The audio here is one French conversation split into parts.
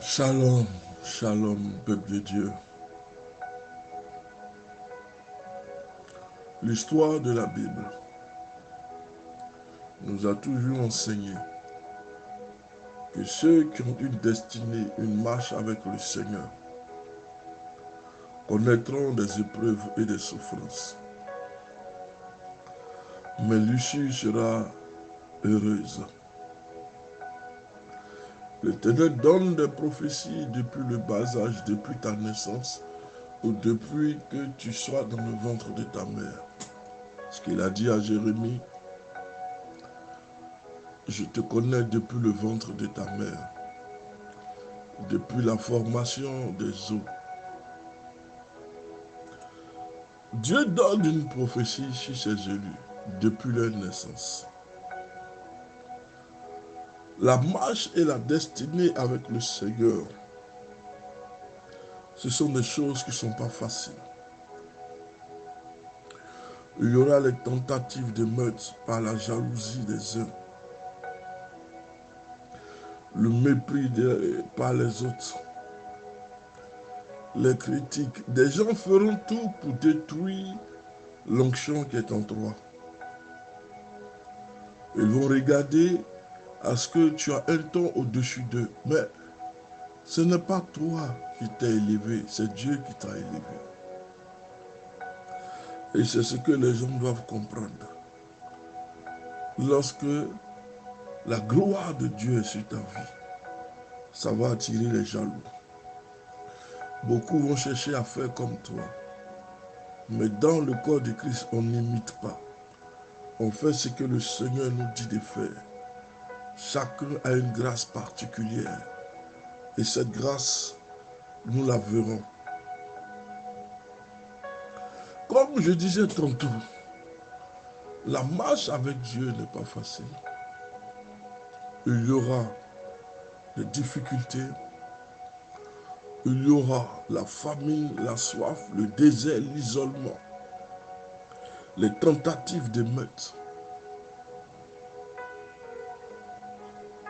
Shalom, shalom, peuple de Dieu. L'histoire de la Bible nous a toujours enseigné que ceux qui ont une destinée, une marche avec le Seigneur, connaîtront des épreuves et des souffrances. Mais l'issue sera heureuse. L'Éternel donne des prophéties depuis le bas âge, depuis ta naissance, ou depuis que tu sois dans le ventre de ta mère. Ce qu'il a dit à Jérémie, je te connais depuis le ventre de ta mère, depuis la formation des eaux. Dieu donne une prophétie sur ses élus depuis leur naissance. La marche et la destinée avec le Seigneur, ce sont des choses qui ne sont pas faciles. Il y aura les tentatives de meurtre par la jalousie des uns, le mépris par les autres, les critiques. Des gens feront tout pour détruire l'onction qui est en toi. Ils vont regarder à ce que tu as un ton au-dessus d'eux. Mais ce n'est pas toi qui t'es élevé, c'est Dieu qui t'a élevé. Et c'est ce que les gens doivent comprendre. Lorsque la gloire de Dieu est sur ta vie, ça va attirer les jaloux. Beaucoup vont chercher à faire comme toi. Mais dans le corps de Christ, on n'imite pas. On fait ce que le Seigneur nous dit de faire. Chacun a une grâce particulière. Et cette grâce, nous la verrons. Comme je disais tantôt, la marche avec Dieu n'est pas facile. Il y aura des difficultés, il y aura la famine, la soif, le désert, l'isolement, les tentatives de meurtre.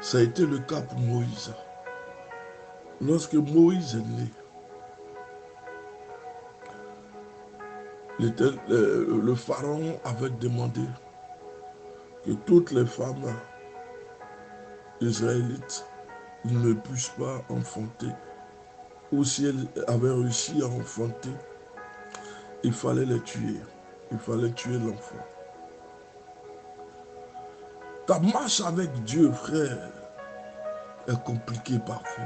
Ça a été le cas pour Moïse. Lorsque Moïse est né, le pharaon avait demandé que toutes les femmes israélites ne puissent pas enfanter. Ou si elles avaient réussi à enfanter, il fallait les tuer. Il fallait tuer l'enfant. Ta marche avec Dieu, frère, est compliquée parfois.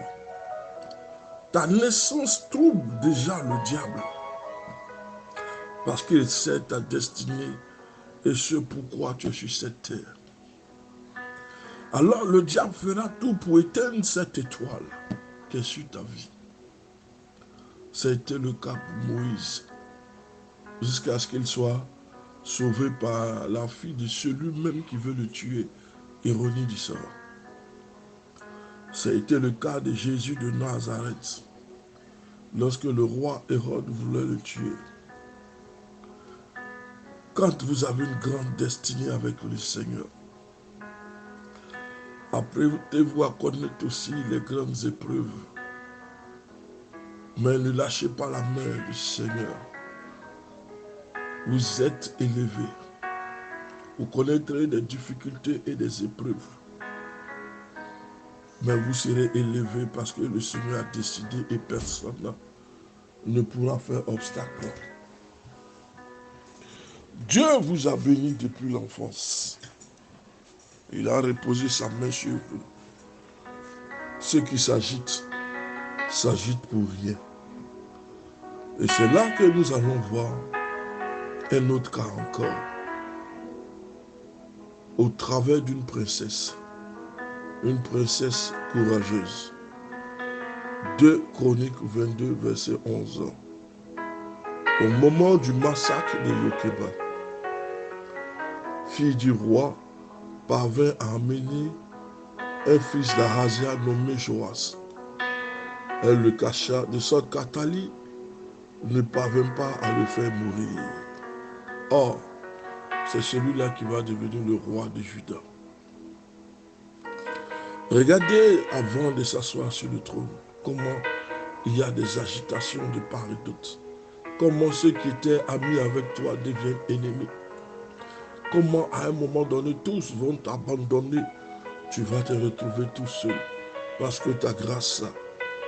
Ta naissance trouble déjà le diable. Parce qu'il sait ta destinée et ce pourquoi tu es sur cette terre. Alors le diable fera tout pour éteindre cette étoile qui est sur ta vie. Ça a été le cas pour Moïse. Jusqu'à ce qu'il soit sauvé par la fille de celui-même qui veut le tuer. Ironie du sort. Ça a été le cas de Jésus de Nazareth. Lorsque le roi Hérode voulait le tuer. Quand vous avez une grande destinée avec le Seigneur, apprêtez-vous à connaître aussi les grandes épreuves. Mais ne lâchez pas la main du Seigneur. Vous êtes élevés. Vous connaîtrez des difficultés et des épreuves. Mais vous serez élevés parce que le Seigneur a décidé et personne ne pourra faire obstacle. Dieu vous a béni depuis l'enfance. Il a reposé sa main sur vous. Ceux qui s'agitent pour rien. Et c'est là que nous allons voir un autre cas encore. Au travers d'une princesse courageuse. 2 Chroniques 22, verset 11. Au moment du massacre de Yokeba, fille du roi, parvint à amener un fils d'Ahazia nommé Joas. Elle le cacha de sorte qu'Athalie ne parvint pas à le faire mourir. Or, c'est celui-là qui va devenir le roi de Juda. Regardez avant de s'asseoir sur le trône. comment il y a des agitations de part et d'autre. Comment ceux qui étaient amis avec toi deviennent ennemis. Comment à un moment donné, tous vont t'abandonner. Tu vas te retrouver tout seul. Parce que ta grâce,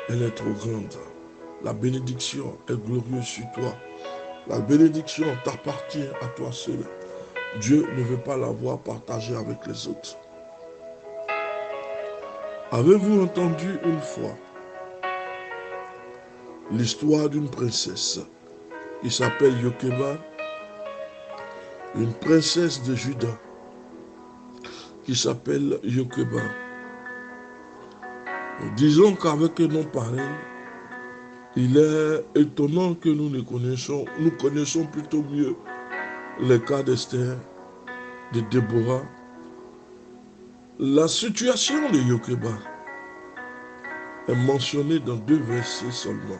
elle est trop grande. La bénédiction est glorieuse sur toi. La bénédiction t'appartient à toi seul. Dieu ne veut pas l'avoir partagée avec les autres. Avez-vous entendu une fois l'histoire d'une princesse qui s'appelle Yokeba, une princesse de Juda qui s'appelle Yokeba? Disons qu'avec un nom pareil, il est étonnant que nous connaissons plutôt mieux les cas d'Esther, de Déborah. La situation de Yokeba est mentionnée dans 2 versets seulement.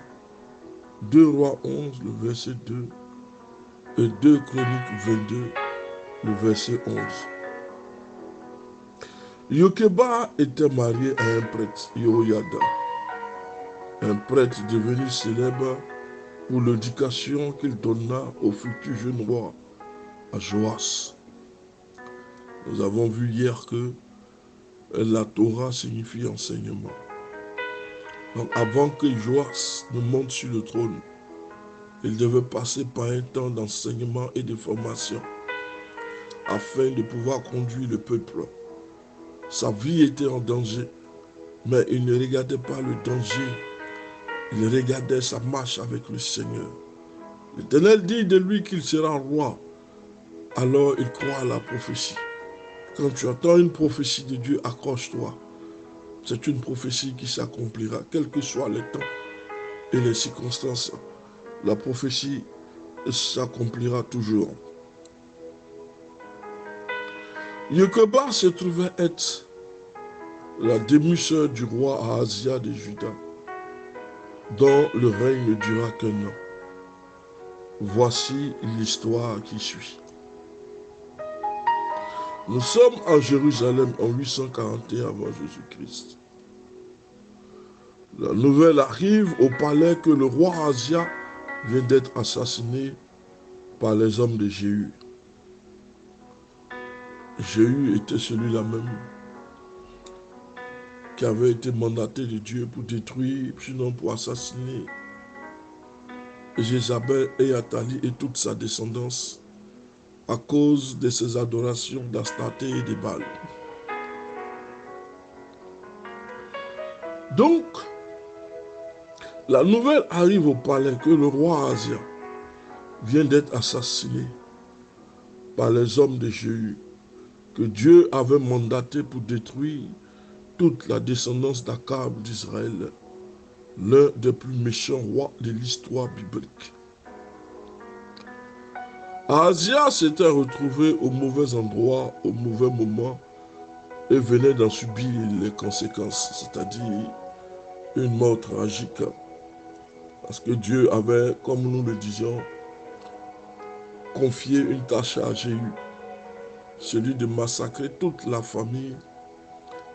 2 Rois 11, le verset 2, et 2 Chroniques 22, le verset 11. Yokeba était marié à un prêtre, Yehoyada, un prêtre devenu célèbre pour l'éducation qu'il donna au futur jeune roi, à Joas. Nous avons vu hier que la Torah signifie enseignement. Donc avant que Joas ne monte sur le trône, il devait passer par un temps d'enseignement et de formation afin de pouvoir conduire le peuple. Sa vie était en danger, mais il ne regardait pas le danger, il regardait sa marche avec le Seigneur. L'Éternel dit de lui qu'il sera roi, alors il croit à la prophétie. Quand tu entends une prophétie de Dieu, accroche-toi. C'est une prophétie qui s'accomplira, quels que soient les temps et les circonstances. La prophétie s'accomplira toujours. Yokeba se trouvait être la demi-sœur du roi Ahazia de Juda, dont le règne ne dura qu'un an. Voici l'histoire qui suit. Nous sommes en Jérusalem en 841 avant Jésus-Christ. La nouvelle arrive au palais que le roi Ahazia vient d'être assassiné par les hommes de Jéhu. Jéhu était celui-là même qui avait été mandaté de Dieu pour détruire, sinon pour assassiner Jézabel et Athalie et toute sa descendance à cause de ses adorations d'Astarté et de Baal. Donc, la nouvelle arrive au palais que le roi Ahazia vient d'être assassiné par les hommes de Jéhu, que Dieu avait mandaté pour détruire toute la descendance d'Akab d'Israël, l'un des plus méchants rois de l'histoire biblique. Ahazia s'était retrouvé au mauvais endroit, au mauvais moment, et venait d'en subir les conséquences, c'est-à-dire une mort tragique. Parce que Dieu avait, comme nous le disions, confié une tâche à Jéhu, celui de massacrer toute la famille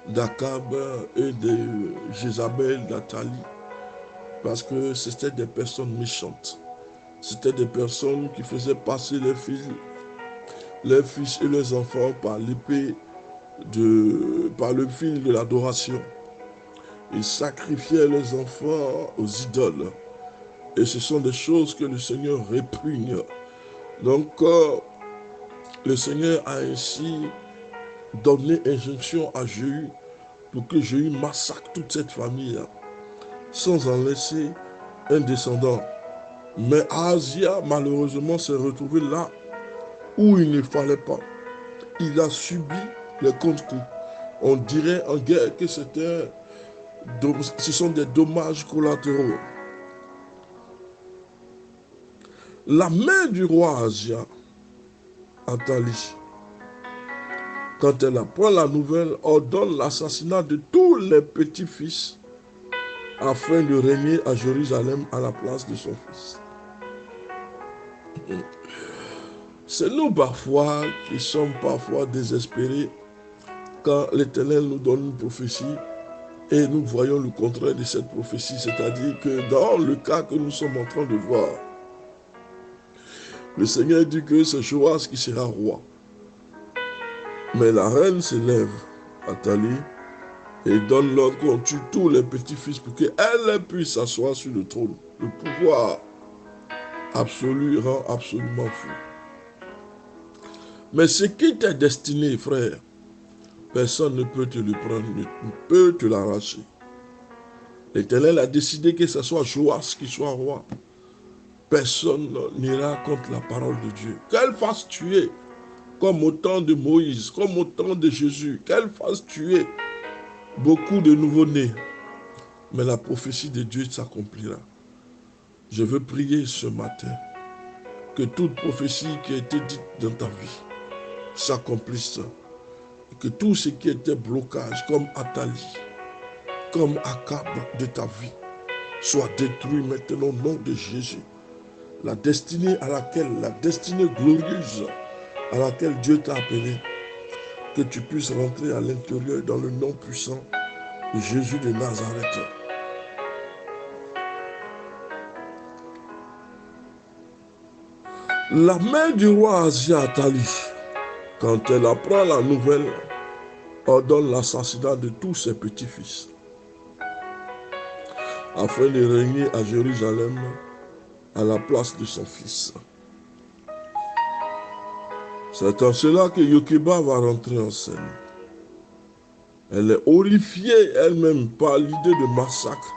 d'Akab et de Jézabel, d'Athalie, parce que c'était des personnes méchantes. C'était des personnes qui faisaient passer les fils et les enfants par l'épée, par le fil de l'adoration. Ils sacrifiaient les enfants aux idoles. Et ce sont des choses que le Seigneur répugne. Donc, le Seigneur a ainsi donné injonction à Jéhu pour que Jéhu massacre toute cette famille sans en laisser un descendant. Mais Ahazia, malheureusement, s'est retrouvé là où il ne fallait pas. Il a subi les contre-coups. On dirait en guerre que ce sont des dommages collatéraux. La mère du roi Ahazia, Athalie, quand elle apprend la nouvelle, ordonne l'assassinat de tous les petits-fils afin de régner à Jérusalem à la place de son fils. C'est nous parfois qui sommes parfois désespérés quand l'Éternel nous donne une prophétie Et nous voyons le contraire de cette prophétie, c'est-à-dire que dans le cas que nous sommes en train de voir, le Seigneur dit que c'est Joas qui sera roi. Mais la reine s'élève, Athalie, et donne l'ordre qu'on tue tous les petits-fils pour qu'elle puisse s'asseoir sur le trône. Le pouvoir absolu rend absolument fou. Mais ce qui t'est destiné, frère, personne ne peut te le prendre, ne peut te l'arracher. L'Éternel a décidé que ce soit Joas qui soit roi. Personne n'ira contre la parole de Dieu. Qu'elle fasse tuer, comme au temps de Moïse, comme au temps de Jésus, qu'elle fasse tuer beaucoup de nouveau-nés. Mais la prophétie de Dieu s'accomplira. Je veux prier ce matin que toute prophétie qui a été dite dans ta vie s'accomplisse. Que tout ce qui était blocage, comme Athalie, comme Akab de ta vie, soit détruit maintenant au nom de Jésus. La destinée glorieuse à laquelle Dieu t'a appelé, que tu puisses rentrer à l'intérieur dans le nom puissant de Jésus de Nazareth. La mère du roi Ahazia, Athalie, quand elle apprend la nouvelle, ordonne l'assassinat de tous ses petits-fils, afin de régner à Jérusalem à la place de son fils. C'est en cela que Yokeba va rentrer en scène. Elle est horrifiée elle-même par l'idée de massacre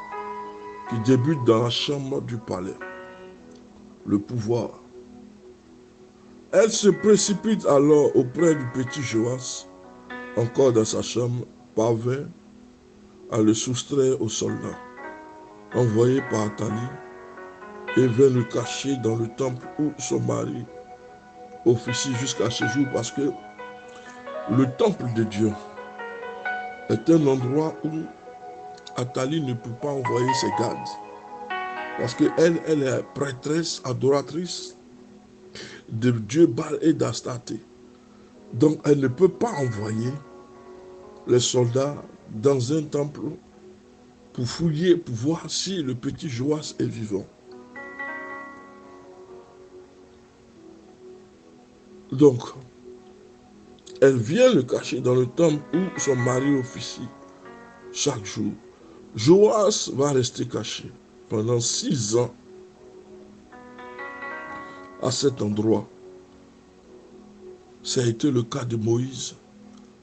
qui débute dans la chambre du palais. Le pouvoir. Elle se précipite alors auprès du petit Joas, encore dans sa chambre, parvint à le soustraire aux soldats, envoyés par Athalie, et vint le cacher dans le temple où son mari officie jusqu'à ce jour, parce que le temple de Dieu est un endroit où Athalie ne peut pas envoyer ses gardes. Parce qu'elle est prêtresse, adoratrice de Dieu Baal et d'Astarté. Donc elle ne peut pas envoyer les soldats dans un temple pour fouiller, pour voir si le petit Joas est vivant. Donc, elle vient le cacher dans le temple où son mari officie chaque jour. Joas va rester caché pendant 6 ans à cet endroit. Ça a été le cas de Moïse,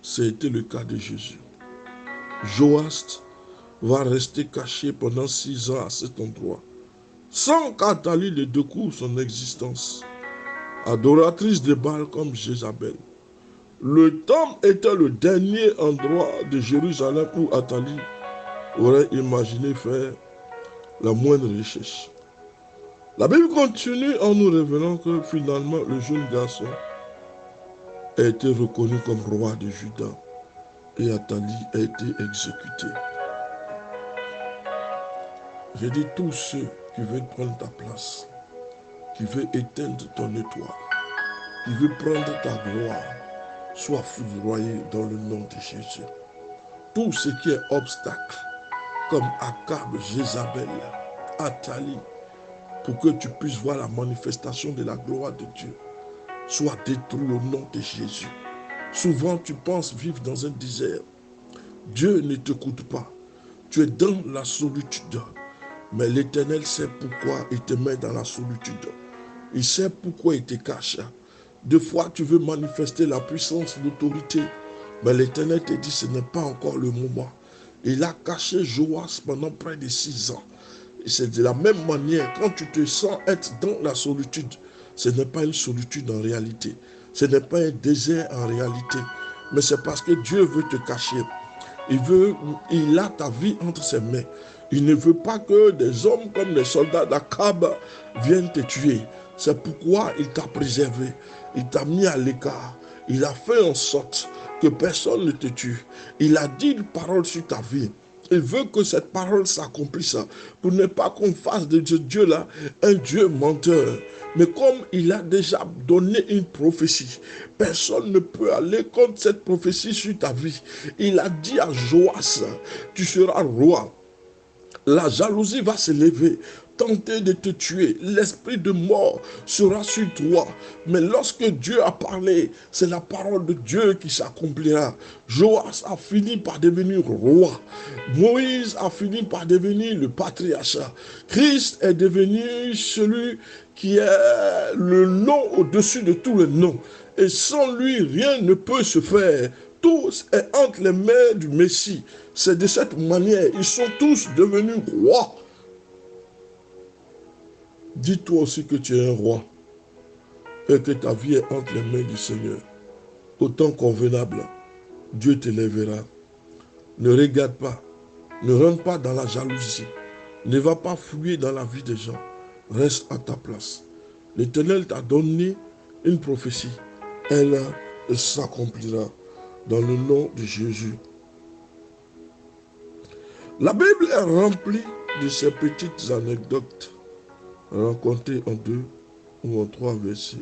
ça a été le cas de Jésus. Joas va rester caché pendant 6 ans à cet endroit, sans qu'Athalie ne découvre son existence. Adoratrice de Baal comme Jézabel. Le temple était le dernier endroit de Jérusalem où Athalie aurait imaginé faire la moindre recherche. La Bible continue en nous révélant que finalement le jeune garçon a été reconnu comme roi de Juda et Athalie a été exécuté. Je dis tous ceux qui veulent prendre ta place, qui veulent éteindre ton étoile, qui veulent prendre ta gloire, sois foudroyé dans le nom de Jésus. Tout ce qui est obstacle, comme Akab, Jézabel, Athalie, pour que tu puisses voir la manifestation de la gloire de Dieu, soit détruit au nom de Jésus. Souvent, tu penses vivre dans un désert. Dieu ne t'écoute pas. Tu es dans la solitude. Mais l'Éternel sait pourquoi il te met dans la solitude. Il sait pourquoi il te cache. Des fois, tu veux manifester la puissance, l'autorité. Mais l'Éternel te dit, ce n'est pas encore le moment. Il a caché Joas pendant près de 6 ans. Et c'est de la même manière, quand tu te sens être dans la solitude, ce n'est pas une solitude en réalité. Ce n'est pas un désert en réalité. Mais c'est parce que Dieu veut te cacher. Il a ta vie entre ses mains. Il ne veut pas que des hommes comme les soldats d'Akab viennent te tuer. C'est pourquoi il t'a préservé. Il t'a mis à l'écart. Il a fait en sorte que personne ne te tue. Il a dit une parole sur ta vie. Il veut que cette parole s'accomplisse pour ne pas qu'on fasse de ce Dieu-là un Dieu menteur. Mais comme il a déjà donné une prophétie, personne ne peut aller contre cette prophétie sur ta vie. Il a dit à Joas, tu seras roi. La jalousie va se lever, tenter de te tuer. L'esprit de mort sera sur toi. Mais lorsque Dieu a parlé, c'est la parole de Dieu qui s'accomplira. Joas a fini par devenir roi. Moïse a fini par devenir le patriarche. Christ est devenu celui qui est le nom au-dessus de tous les noms. Et sans lui, rien ne peut se faire. Tout est entre les mains du Messie. C'est de cette manière, ils sont tous devenus rois. Dis-toi aussi que tu es un roi et que ta vie est entre les mains du Seigneur. Au temps convenable, Dieu t'élèvera. Ne regarde pas, ne rentre pas dans la jalousie, ne va pas fouiller dans la vie des gens. Reste à ta place. L'Éternel t'a donné une prophétie. Elle s'accomplira dans le nom de Jésus. La Bible est remplie de ces petites anecdotes rencontrées en 2 ou en 3 versets.